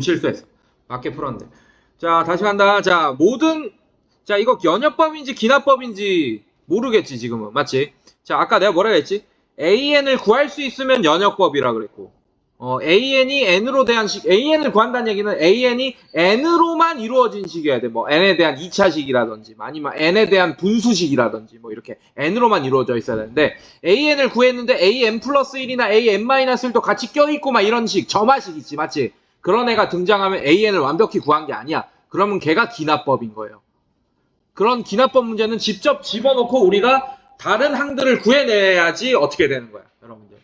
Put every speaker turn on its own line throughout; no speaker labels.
좀 실수했어. 맞게 풀었는데. 자, 다시 간다. 자, 자, 이거 연역법인지 기납법인지 모르겠지, 지금은. 맞지? 자, 아까 내가 뭐라 그랬지? AN을 구할 수 있으면 연역법이라 그랬고, AN이 N으로 대한 AN을 구한다는 얘기는 AN이 N으로만 이루어진 식이어야 돼. 뭐, N에 대한 2차식이라든지, 아니면 N에 대한 분수식이라든지, 뭐, 이렇게 N으로만 이루어져 있어야 되는데, AN을 구했는데 AN 플러스 1이나 AN 마이너스 1도 같이 껴있고, 막 이런 식, 점화식 있지, 맞지? 그런 애가 등장하면 AN을 완벽히 구한 게 아니야. 그러면 걔가 기납법인 거예요. 그런 기납법 문제는 직접 집어넣고 우리가 다른 항들을 구해내야지 어떻게 되는 거야, 여러분들.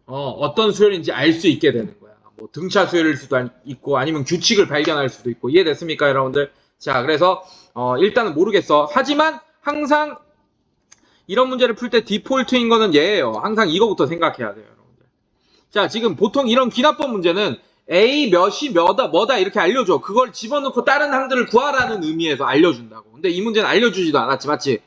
어떤 수열인지 알 수 있게 되는 거야. 뭐 등차 수열일 수도 있고 아니면 규칙을 발견할 수도 있고. 이해됐습니까, 여러분들? 자, 그래서 일단은 모르겠어. 하지만 항상 이런 문제를 풀 때 디폴트인 거는 얘예요. 항상 이거부터 생각해야 돼요, 여러분들. 자, 지금 보통 이런 기납법 문제는 A 몇이 뭐다 이렇게 알려줘. 그걸 집어넣고 다른 항들을 구하라는 의미에서 알려준다고. 근데 이 문제는 알려주지도 않았지, 맞지?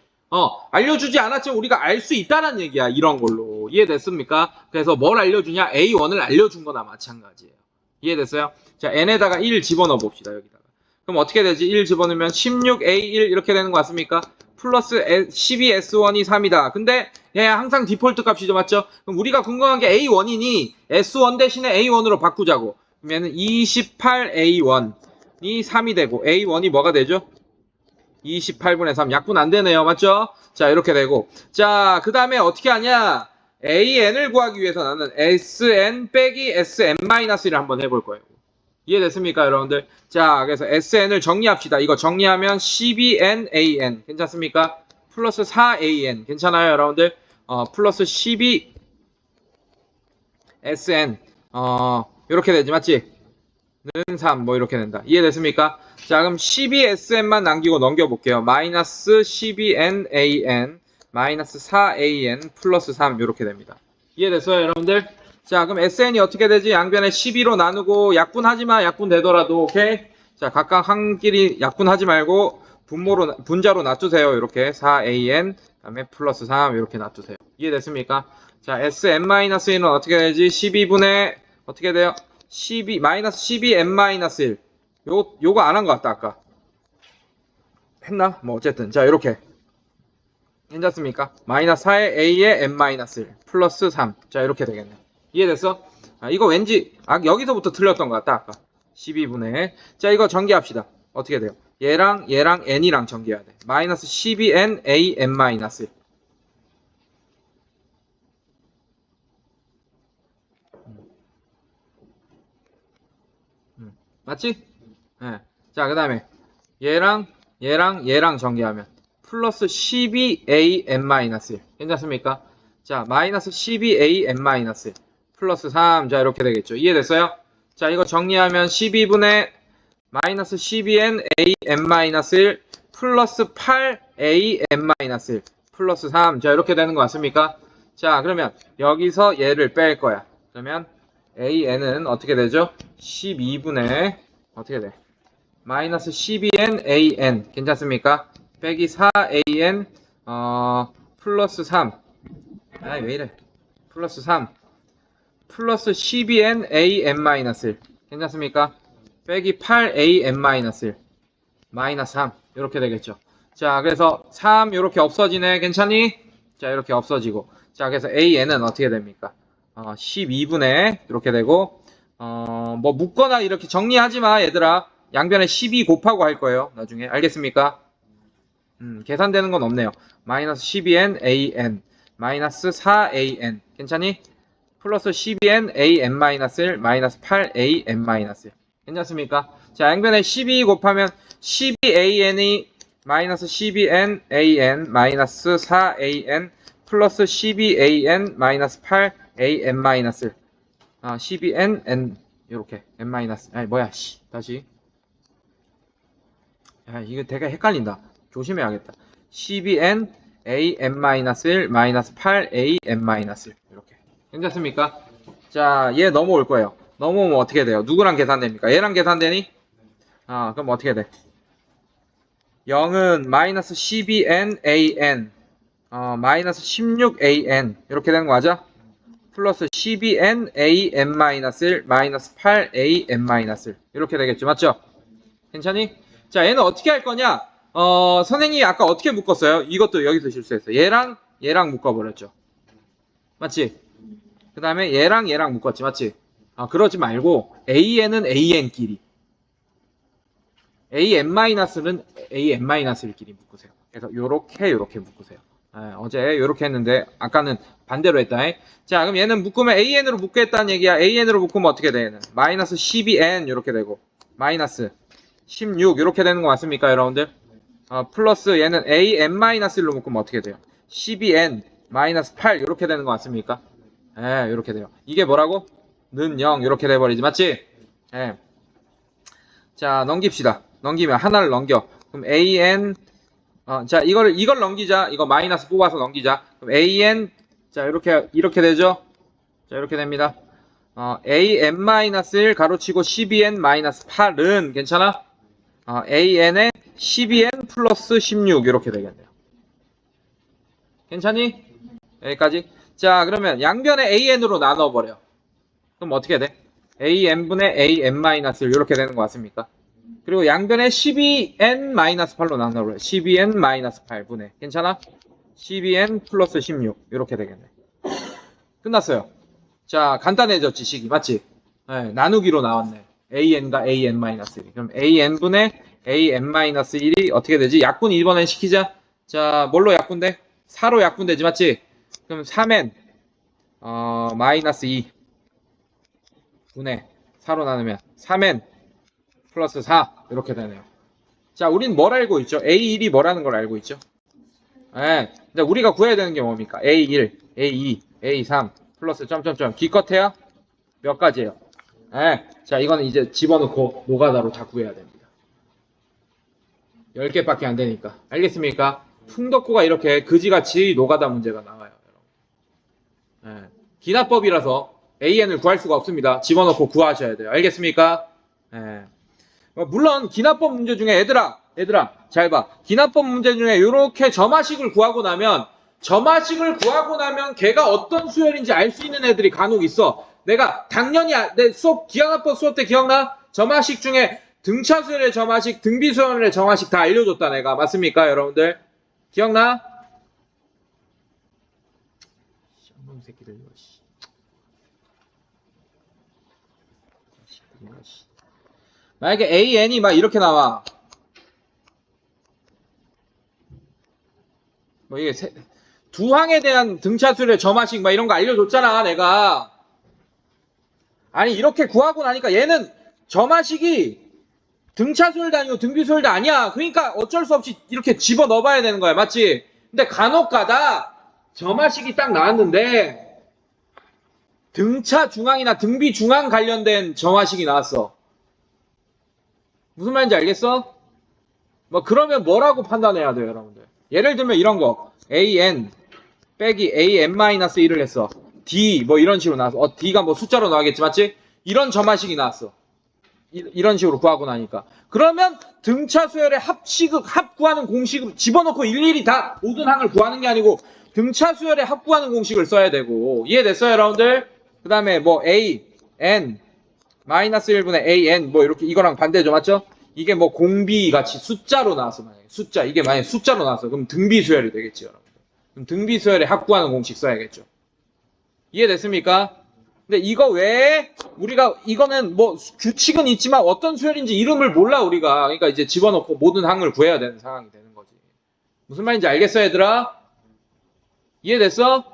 알려주지 않았지만 우리가 알 수 있다는 얘기야, 이런 걸로. 이해됐습니까? 그래서 뭘 알려주냐? A1을 알려준 거나 마찬가지예요. 이해됐어요? 자, n에다가 1 집어넣어 봅시다, 여기다가. 그럼 어떻게 되지? 1 집어넣으면 16A1 이렇게 되는 거 맞습니까? 플러스 12S1이 3이다. 근데 얘 항상 디폴트 값이죠, 맞죠? 그럼 우리가 궁금한 게 A1이니 S1 대신에 A1으로 바꾸자고. 그러면 28A1이 3이 되고 A1이 뭐가 되죠? 28분의 3. 약분 안 되네요. 맞죠? 자, 이렇게 되고. 자, 그 다음에 어떻게 하냐? AN을 구하기 위해서 나는 SN 빼기 SN-1을 한번 해볼 거예요. 이해됐습니까, 여러분들? 자, 그래서 SN을 정리합시다. 이거 정리하면 12NAN. 괜찮습니까? 플러스 4AN. 괜찮아요, 여러분들? 플러스 12SN. 이렇게 되지, 맞지? 는 3, 뭐 이렇게 된다. 이해됐습니까? 자, 그럼 12SN만 남기고 넘겨볼게요. 마이너스 12NAN, 마이너스 4AN, 플러스 3, 이렇게 됩니다. 이해됐어요, 여러분들? 자, 그럼 SN이 어떻게 되지? 양변에 12로 나누고 약분하지 마. 약분 되더라도, 오케이? 자, 각각 한 끼리 약분하지 말고 분자로 놔두세요. 이렇게 4AN, 그다음에 플러스 3 이렇게 놔두세요. 이해됐습니까? 자, SN-1은 어떻게 되지? 12분의 어떻게 돼요? 12, 마이너스 12n-1. 요거 안 한 것 같다, 아까. 했나? 뭐, 어쨌든. 자, 요렇게. 괜찮습니까? 마이너스 4의 a의 n-1. 플러스 3. 자, 이렇게 되겠네. 이해됐어? 이거 왠지, 여기서부터 틀렸던 것 같다, 아까. 12분의. 자, 이거 전개합시다. 어떻게 돼요? 얘랑 n이랑 전개해야 돼. 마이너스 12n a n-1. 맞지? 네. 자, 그 다음에 얘랑 전개하면 플러스 12an-1. 괜찮습니까? 자, 마이너스 12an-1 플러스 3. 자, 이렇게 되겠죠. 이해됐어요? 자, 이거 정리하면 12분의 마이너스 12an-1 플러스 8an-1 플러스 3. 자, 이렇게 되는 거 맞습니까? 자, 그러면 여기서 얘를 뺄 거야. 그러면 an은 어떻게 되죠? 12분의 어떻게 돼? 마이너스 12n an. 괜찮습니까? 빼기 4an 플러스 3. 왜 이래? 플러스 3 플러스 12n an-1. 괜찮습니까? 빼기 8an-1 마이너스 3. 이렇게 되겠죠. 자, 그래서 3 이렇게 없어지네. 괜찮니? 자, 이렇게 없어지고. 자, 그래서 an은 어떻게 됩니까? 12분의 이렇게 되고 뭐 묶거나 이렇게 정리하지 마, 얘들아. 양변에 12 곱하고 할 거예요, 나중에. 알겠습니까? 계산되는 건 없네요. 마이너스 12n an 마이너스 4an. 괜찮니? 플러스 12n an-1 마이너스 8an-1. 괜찮습니까? 자, 양변에 12 곱하면 12an이 마이너스 12n an 마이너스 4an 플러스 12an 마이너스 8an-. 12n n 요렇게 n 마이너스. 다시. 이거 되게 헷갈린다. 조심해야겠다. 12n an-1 마이너스 8an-. 이렇게. 괜찮습니까? 자, 얘 넘어올 거예요. 넘어오면 어떻게 돼요? 누구랑 계산됩니까? 얘랑 계산되니? 그럼 어떻게 돼? 0은 마이너스 12n an 마이너스 16an 이렇게 되는 거 맞아? 플러스 12n an-1 마이너스 8an-1 이렇게 되겠죠. 맞죠? 괜찮니? 자, 얘는 어떻게 할 거냐? 선생님이 아까 어떻게 묶었어요? 이것도 여기서 실수했어요. 얘랑 묶어버렸죠. 맞지? 그 다음에 얘랑 묶었지. 맞지? 그러지 말고 an은 an끼리 an-는 an-끼리 묶으세요. 그래서 요렇게 묶으세요. 어제 요렇게 했는데 아까는 반대로 했다. 자, 그럼 얘는 묶으면 an으로 묶겠다는 얘기야. an으로 묶으면 어떻게 돼? 얘는 마이너스 12n 요렇게 되고 마이너스 16 이렇게 되는 거 맞습니까, 여러분들? 플러스 얘는 an-1로 묶으면 어떻게 돼요? 12n 마이너스 8 이렇게 되는 거 맞습니까? 이렇게 돼요. 이게 뭐라고? 는 0 이렇게 돼버리지, 맞지? 자, 넘깁시다. 넘기면 하나를 넘겨. 그럼 an 자, 이걸 넘기자. 이거 마이너스 뽑아서 넘기자. 그럼 an 자, 이렇게 되죠? 자, 이렇게 됩니다. an-1 가로치고 12n-8은 괜찮아? an에 12n 플러스 16 이렇게 되겠네요. 괜찮니? 여기까지. 자, 그러면 양변에 an으로 나눠버려. 그럼 어떻게 돼? an분의 an-1 이렇게 되는 거 맞습니까? 그리고 양변에 12n-8로 나눠버려. 12n-8분의 괜찮아? 12n 플러스 16 이렇게 되겠네. 끝났어요. 자, 간단해졌지, 식이. 맞지? 나누기로 나왔네. an과 an-1. 그럼 an분의 an-1이 어떻게 되지? 약분 2번엔 시키자. 자, 뭘로 약분돼? 4로 약분되지, 맞지? 그럼 3n 마이너스 2 분의 4로 나누면 3n 플러스 4 이렇게 되네요. 자, 우린 뭘 알고 있죠? A1이 뭐라는 걸 알고 있죠? 근데 우리가 구해야 되는 게 뭡니까? A1, A2, A3 플러스 점점점 기껏해야 몇 가지예요? 자, 이거는 이제 집어넣고 노가다로 다 구해야 됩니다. 10개밖에 안 되니까. 알겠습니까? 풍덕구가 이렇게 그지같이 노가다 문제가 나와요. 기납법이라서 AN을 구할 수가 없습니다. 집어넣고 구하셔야 돼요. 알겠습니까? 물론 기납법 문제 중에 얘들아 잘 봐. 기납법 문제 중에 이렇게 점화식을 구하고 나면 걔가 어떤 수열인지 알 수 있는 애들이 간혹 있어. 내가 당연히 내 기하납법 수업 때 기억나? 점화식 중에 등차수열의 점화식, 등비수열의 점화식 다 알려줬다 내가. 맞습니까, 여러분들? 기억나? 쌍놈 새끼들 이거. 만약에 AN이 막 이렇게 나와. 뭐 이게 두 항에 대한 등차수열의 점화식 막 이런 거 알려줬잖아, 내가. 아니, 이렇게 구하고 나니까 얘는 점화식이 등차수열도 아니고 등비수열도 아니야. 그러니까 어쩔 수 없이 이렇게 집어 넣어봐야 되는 거야. 맞지? 근데 간혹 가다 점화식이 딱 나왔는데 등차 중앙이나 등비 중앙 관련된 점화식이 나왔어. 무슨 말인지 알겠어? 뭐 그러면 뭐라고 판단해야 돼요, 여러분들? 예를 들면 이런 거. an 빼기 an-1을 했어. d 뭐 이런 식으로 나왔어. d가 뭐 숫자로 나와겠지, 맞지? 이런 점화식이 나왔어. 이런 식으로 구하고 나니까. 그러면 등차 수열의 합 구하는 공식을 집어넣고 일일이 다 모든 항을 구하는 게 아니고 등차 수열의 합 구하는 공식을 써야 되고. 이해됐어요, 여러분들? 그 다음에 뭐 a, n, 마이너스 1분의 an 뭐 이렇게 이거랑 반대죠, 맞죠? 이게 뭐 공비 같이 숫자로 나왔어. 이게 만약에 숫자로 나왔어. 그럼 등비 수열이 되겠지, 여러분들. 그럼 등비 수열의 합 구하는 공식 써야겠죠. 이해됐습니까? 근데 이거 외에 우리가 이거는 뭐 규칙은 있지만 어떤 수열인지 이름을 몰라 우리가. 그러니까 이제 집어넣고 모든 항을 구해야 되는 상황이 되는 거지. 무슨 말인지 알겠어, 얘들아? 이해됐어?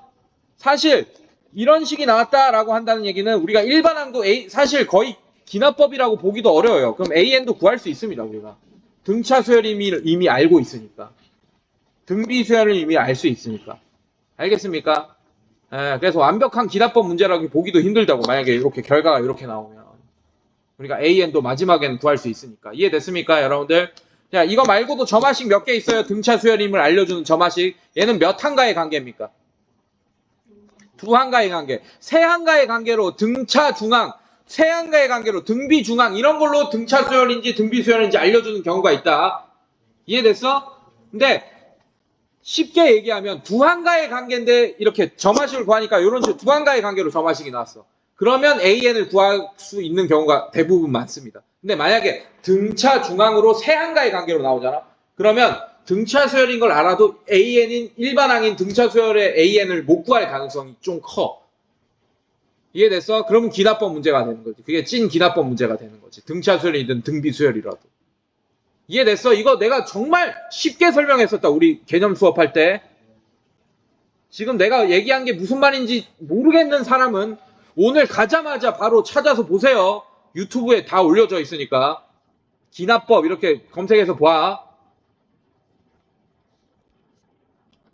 사실 이런 식이 나왔다라고 한다는 얘기는 우리가 일반항도 사실 거의 기납법이라고 보기도 어려워요. 그럼 AN도 구할 수 있습니다, 우리가. 등차 수열을 이미 알고 있으니까. 등비 수열을 이미 알 수 있으니까. 알겠습니까? 그래서 완벽한 기납법 문제라고 보기도 힘들다고. 만약에 이렇게 결과가 이렇게 나오면 우리가 AN도 마지막에는 구할 수 있으니까. 이해됐습니까, 여러분들? 자, 이거 말고도 점화식 몇 개 있어요. 등차 수열임을 알려주는 점화식. 얘는 몇 항가의 관계입니까? 두 항가의 관계. 세 항가의 관계로 등차 중항, 세 항가의 관계로 등비 중항 이런 걸로 등차 수열인지 등비 수열인지 알려주는 경우가 있다. 이해됐어? 근데 쉽게 얘기하면 두한가의 관계인데 이렇게 점화식을 구하니까 이런 식으로 두한가의 관계로 점화식이 나왔어. 그러면 AN을 구할 수 있는 경우가 대부분 많습니다. 근데 만약에 등차 중앙으로 세한가의 관계로 나오잖아. 그러면 등차 수열인 걸 알아도 AN인 일반항인 등차 수열의 AN을 못 구할 가능성이 좀 커. 이해됐어? 그러면 기납법 문제가 되는 거지. 그게 찐 기납법 문제가 되는 거지. 등차 수열이든 등비 수열이라도. 이해됐어? 이거 내가 정말 쉽게 설명했었다. 우리 개념 수업할 때. 지금 내가 얘기한 게 무슨 말인지 모르겠는 사람은 오늘 가자마자 바로 찾아서 보세요. 유튜브에 다 올려져 있으니까. 기납법 이렇게 검색해서 봐.